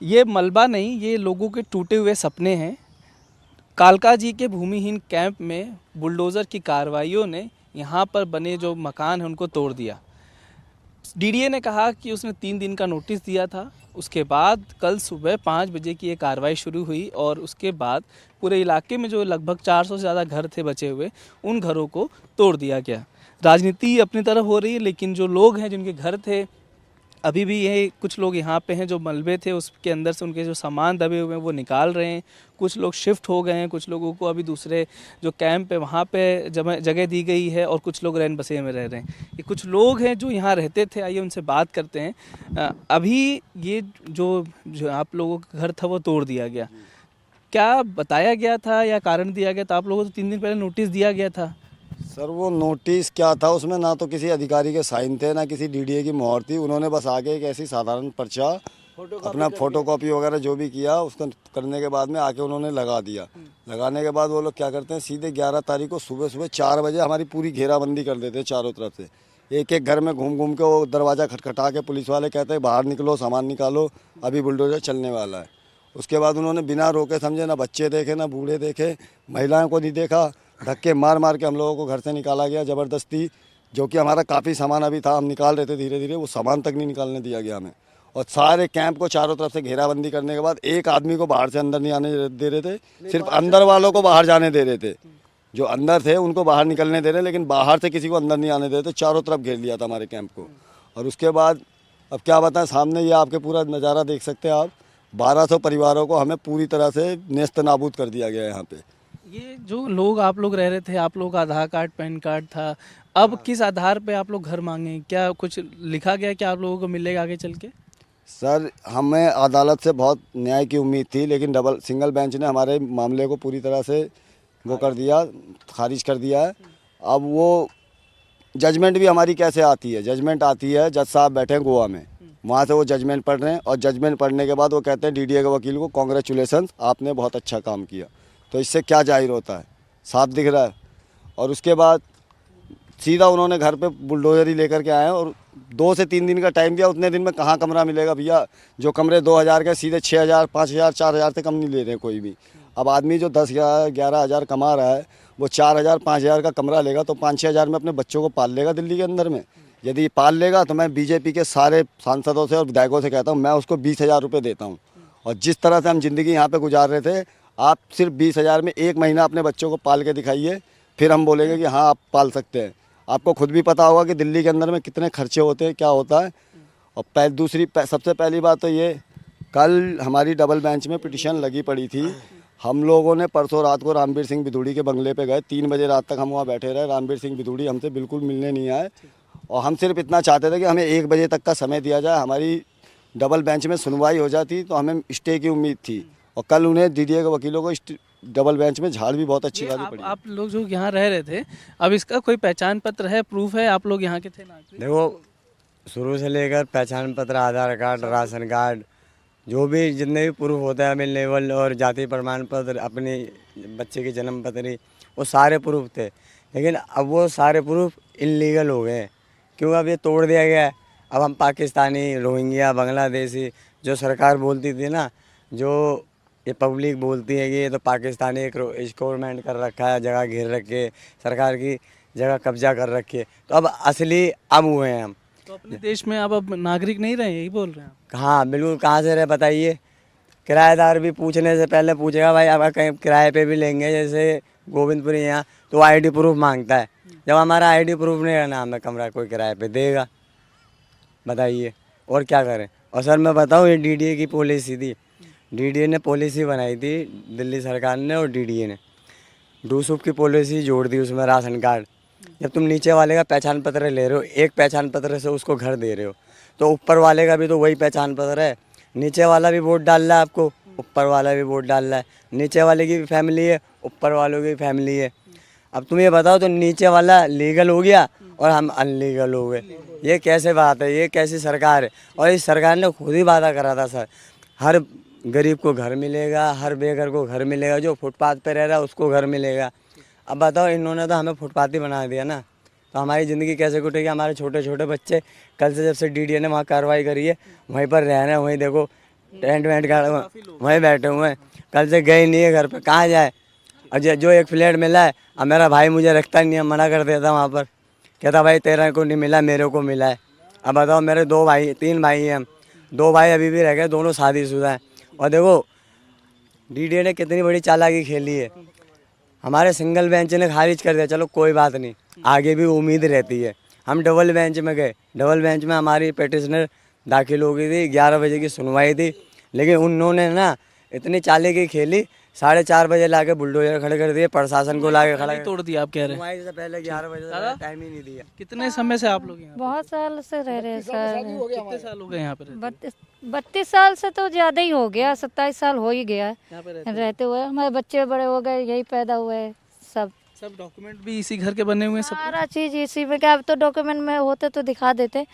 ये मलबा नहीं, ये लोगों के टूटे हुए सपने हैं। कालका जी के भूमिहीन कैंप में बुलडोज़र की कार्रवाइयों ने यहाँ पर बने जो मकान हैं उनको तोड़ दिया। डीडीए ने कहा कि उसने 3 दिन का नोटिस दिया था। उसके बाद कल सुबह 5 बजे की ये कार्रवाई शुरू हुई और उसके बाद पूरे इलाके में जो लगभग 400 से ज़्यादा घर थे बचे हुए, उन घरों को तोड़ दिया गया। राजनीति अपनी तरफ हो रही है, लेकिन जो लोग हैं जिनके घर थे, अभी भी ये कुछ लोग यहाँ पे हैं जो मलबे थे उसके अंदर से उनके जो सामान दबे हुए हैं वो निकाल रहे हैं। कुछ लोग शिफ्ट हो गए हैं, कुछ लोगों को अभी दूसरे जो कैंप है वहाँ पे जगह दी गई है और कुछ लोग रैन बसेरे में रह रहे हैं। ये कुछ लोग हैं जो यहाँ रहते थे, आइए उनसे बात करते हैं। अभी ये जो आप लोगों का घर था वो तोड़ दिया गया, क्या बताया गया था या कारण दिया गया था? आप लोगों को तो 3 दिन पहले नोटिस दिया गया था। सर वो नोटिस क्या था, उसमें ना तो किसी अधिकारी के साइन थे ना किसी डीडीए की मोहर थी। उन्होंने बस आके एक ऐसी साधारण पर्चा अपना फोटोकॉपी वगैरह जो भी किया उसको करने के बाद में आके उन्होंने लगा दिया। लगाने के बाद वो लोग क्या करते हैं, सीधे 11 तारीख को सुबह सुबह 4 बजे हमारी पूरी घेराबंदी कर देते हैं चारों तरफ से। एक एक घर में घूम घूम के वो दरवाज़ा खटखटा के पुलिस वाले कहते हैं बाहर निकलो, सामान निकालो, अभी बुलडोजर चलने वाला है। उसके बाद उन्होंने बिना रोके समझे, ना बच्चे देखे ना बूढ़े देखे, महिलाओं को नहीं देखा, धक्के मार मार के हम लोगों को घर से निकाला गया ज़बरदस्ती। जो कि हमारा काफ़ी सामान अभी था, हम निकाल रहे थे धीरे धीरे, वो सामान तक नहीं निकालने दिया गया हमें। और सारे कैंप को चारों तरफ से घेराबंदी करने के बाद एक आदमी को बाहर से अंदर नहीं आने दे रहे थे, सिर्फ अंदर वालों को बाहर जाने दे रहे थे। जो अंदर थे उनको बाहर निकलने दे रहे, लेकिन बाहर से किसी को अंदर नहीं आने दे रहे थे। चारों तरफ घेर लिया था हमारे कैंप को। और उसके बाद अब क्या बताएं, सामने ये आपके पूरा नज़ारा देख सकते हैं आप। 1200 परिवारों को हमें पूरी तरह से नेस्त नाबूद कर दिया गया है यहाँ पे। ये जो लोग आप लोग रह रहे थे, आप लोग का आधार कार्ड पैन कार्ड था, अब किस आधार पे आप लोग घर मांगे? क्या कुछ लिखा गया कि आप लोगों को मिलेगा आगे चल के? सर हमें अदालत से बहुत न्याय की उम्मीद थी, लेकिन सिंगल बेंच ने हमारे मामले को पूरी तरह से वो कर दिया, खारिज कर दिया है। अब वो जजमेंट भी हमारी कैसे आती है, जजमेंट आती है, जज साहब बैठे हैं गोवा में, वहाँ से वो जजमेंट पढ़ रहे हैं और जजमेंट पढ़ने के बाद वो कहते हैं डीडीए के वकील को कांग्रेचुलेसन्स, आपने बहुत अच्छा काम किया। तो इससे क्या जाहिर होता है, साफ दिख रहा है। और उसके बाद सीधा उन्होंने घर पे बुलडोजर ही लेकर के आए और 2 से 3 दिन का टाइम दिया। उतने दिन में कहाँ कमरा मिलेगा भैया? जो कमरे 2000 के सीधे 6000, 5000, 4000 से कम नहीं ले रहे हैं कोई भी। अब आदमी जो 10-11 हज़ार कमा रहा है वो 4000, 5000 का कमरा लेगा तो 5-6 हज़ार में अपने बच्चों को पाल लेगा दिल्ली के अंदर में। यदि पाल लेगा तो मैं बीजेपी के सारे सांसदों से और विधायकों से कहता हूँ, मैं उसको 20,000 रुपये देता हूँ। और जिस तरह से हम ज़िंदगी यहाँ पर गुजार रहे थे, आप सिर्फ 20,000 में 1 महीना अपने बच्चों को पाल के दिखाइए, फिर हम बोलेंगे कि हाँ आप पाल सकते हैं। आपको खुद भी पता होगा कि दिल्ली के अंदर में कितने खर्चे होते हैं, क्या होता है। और सबसे पहली बात तो ये, कल हमारी डबल बेंच में पिटीशन लगी पड़ी थी। हम लोगों ने परसों रात को रामवीर सिंह बिधूड़ी के बंगले पे गए, 3 बजे रात तक हम वहाँ बैठे रहे। रामवीर सिंह बिधूड़ी हमसे बिल्कुल मिलने नहीं आए और हम सिर्फ इतना चाहते थे कि हमें 1 बजे तक का समय दिया जाए, हमारी डबल बेंच में सुनवाई हो जाती तो हमें स्टे की उम्मीद थी। और कल उन्हें डीडीए के वकीलों को डबल बेंच में झाड़ भी बहुत अच्छी खासी पड़ी। आप लोग जो यहाँ रह रहे थे, अब इसका कोई पहचान पत्र है, प्रूफ है आप लोग यहाँ के थे नागरिक? देखो, शुरू से लेकर पहचान पत्र, आधार कार्ड, राशन कार्ड, जो भी जितने भी प्रूफ होता है अवेलेबल, और जाति प्रमाण पत्र, अपने बच्चे की जन्म पत्री, वो सारे प्रूफ थे। लेकिन अब वो सारे प्रूफ इलीगल हो गए क्योंकि अब ये तोड़ दिया गया है। अब हम पाकिस्तानी, रोहिंग्या, बांग्लादेशी, जो सरकार बोलती थी ना, जो ये पब्लिक बोलती है कि ये तो पाकिस्तानी एक स्कोरमेंट कर रखा है, जगह घेर रखे, सरकार की जगह कब्जा कर रखी है, तो अब असली अब हुए हैं हम। तो अपने देश में अब नागरिक नहीं रहे, यही बोल रहे हैं आप? हाँ बिल्कुल, कहाँ से रहे बताइए। किराएदार भी पूछने से पहले पूछेगा भाई अगर कहीं किराए पे भी लेंगे, जैसे गोविंदपुरी यहाँ, तो आईडी प्रूफ मांगता है। जब हमारा आईडी प्रूफ नहीं रहना, हमें कमरा कोई किराए पे देगा? बताइए और क्या करें। और सर मैं बताऊँ, ये डीडीए की पॉलिसी थी, डीडीए ने पॉलिसी बनाई थी, दिल्ली सरकार ने और डीडीए ने डूसूप की पॉलिसी जोड़ दी उसमें। राशन कार्ड, जब तुम नीचे वाले का पहचान पत्र ले रहे हो, एक पहचान पत्र से उसको घर दे रहे हो, तो ऊपर वाले का भी तो वही पहचान पत्र है। नीचे वाला भी वोट डाल रहा है आपको, ऊपर वाला भी वोट डाल रहा है। नीचे वाले की भी फैमिली है, ऊपर वालों की भी फैमिली है। अब तुम ये बताओ, तो नीचे वाला लीगल हो गया और हम अनलीगल हो गए। ये कैसे बात है, ये कैसी सरकार है? और इस सरकार ने खुद ही वादा करा था सर, हर गरीब को घर मिलेगा, हर बेघर को घर मिलेगा, जो फुटपाथ पे रह रहा है उसको घर मिलेगा। अब बताओ, इन्होंने तो हमें फुटपाथ ही बना दिया ना, तो हमारी ज़िंदगी कैसे कटेगी? हमारे छोटे छोटे बच्चे, कल से जब से डीडीए ने वहाँ कार्रवाई करी है, वहीं पर रह रहे हैं। वहीं देखो टेंट वेंट का वहीं बैठे हुए हैं, कल से गए नहीं है घर पे, कहाँ जाए। और जो एक फ्लैट मिला है, अब मेरा भाई मुझे रखता नहीं है, मना कर देता वहाँ पर, कहता भाई तेरा को नहीं मिला, मेरे को मिला है। अब बताओ, मेरे 3 भाई हैं हम, 2 भाई अभी भी रह गए, दोनों शादीशुदा हैं। और देखो डीडीए ने कितनी बड़ी चालाकी खेली है, हमारे सिंगल बेंच ने खारिज कर दिया, चलो कोई बात नहीं, आगे भी उम्मीद रहती है। हम डबल बेंच में गए, डबल बेंच में हमारी पिटिशनर दाखिल हो गई थी, 11 बजे की सुनवाई थी, लेकिन उन्होंने ना इतनी चालाकी खेली, 4:30 बजे लाके बुलडोजर खड़े कर दिए, प्रशासन को लाके खड़ा तोड़ दिया आप कह रहे हैं। सुनवाई से पहले 11 बजे से टाइम ही नहीं दिया। कितने समय से आप लोग यहाँ बहुत साल से रह रहे हैं सर। कितने साल हो गए यहाँ पे रहते? 32 साल से तो ज़्यादा ही हो गया, 27 साल हो ही गया है यहाँ पे रहते हुए। हमारे बच्चे बड़े हो गए, यही पैदा हुए सब डॉक्यूमेंट भी इसी घर के बने हुए हैं सब? सारा चीज़ इसी में, क्या अब तो डॉक्यूमेंट में होते तो दिखा देते,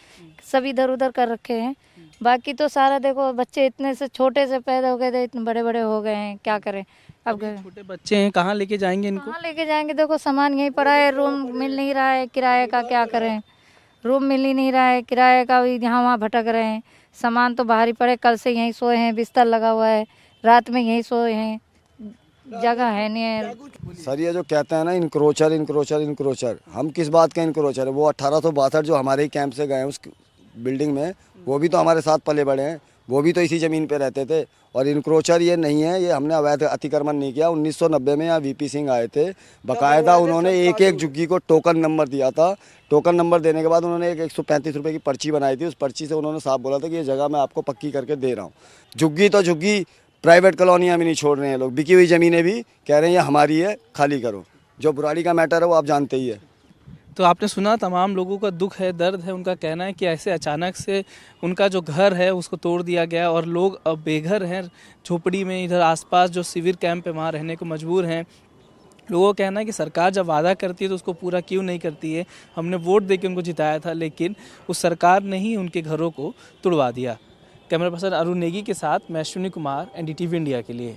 सब इधर उधर कर रखे हैं। बाकी तो सारा देखो, बच्चे इतने से छोटे से पैदा हो गए थे, इतने बड़े बड़े हो गए हैं, क्या करें अब। छोटे बच्चे हैं, कहाँ लेके जाएंगे इनको? कहाँ लेके जाएंगे, देखो सामान यहीं पड़ा है, रूम मिल नहीं रहा है, किराए का क्या करें, रूम मिल ही नहीं रहा है, किराए का भी यहाँ वहाँ भटक रहे हैं। सामान तो बाहर ही पड़े, कल से यहीं सोए हैं, बिस्तर लगा हुआ है, रात में यहीं सोए हैं, जगह है नहीं है। सर ये जो कहते हैं ना इंक्रोचर इंक्रोचर इंक्रोचर, हम किस बात का इंक्रोचर है? वो 1862 जो हमारे ही कैंप से गए हैं उस बिल्डिंग में, वो भी तो हमारे साथ पले बड़े हैं, वो भी तो इसी ज़मीन पे रहते थे। और इंक्रोचर ये नहीं है, ये हमने अवैध अतिक्रमण नहीं किया। 1990 में यहाँ वीपी सिंह आए थे, बाकायदा उन्होंने एक एक झुग्गी को टोकन नंबर दिया था। टोकन नंबर देने के बाद उन्होंने एक 135 रुपये की पर्ची बनाई थी, उस पर्ची से उन्होंने साफ बोला था कि ये जगह मैं आपको पक्की करके दे रहा हूँ। झुग्गी तो झुग्गी, प्राइवेट कॉलोनियाँ भी नहीं छोड़ रहे हैं लोग, बिकी हुई ज़मीनें भी कह रहे हैं ये हमारी है, खाली करो। जो बुराड़ी का मैटर है वो आप जानते ही है। तो आपने सुना, तमाम लोगों का दुख है, दर्द है। उनका कहना है कि ऐसे अचानक से उनका जो घर है उसको तोड़ दिया गया और लोग अब बेघर हैं, झोपड़ी में, इधर आसपास जो शिविर कैंप है वहाँ रहने को मजबूर हैं। लोगों का कहना है कि सरकार जब वादा करती है तो उसको पूरा क्यों नहीं करती है। हमने वोट देके उनको जिताया था, लेकिन उस सरकार ने ही उनके घरों को तुड़वा दिया। कैमरा पर्सन अरुण नेगी के साथ मैं अश्विनी कुमार, NDTV इंडिया के लिए।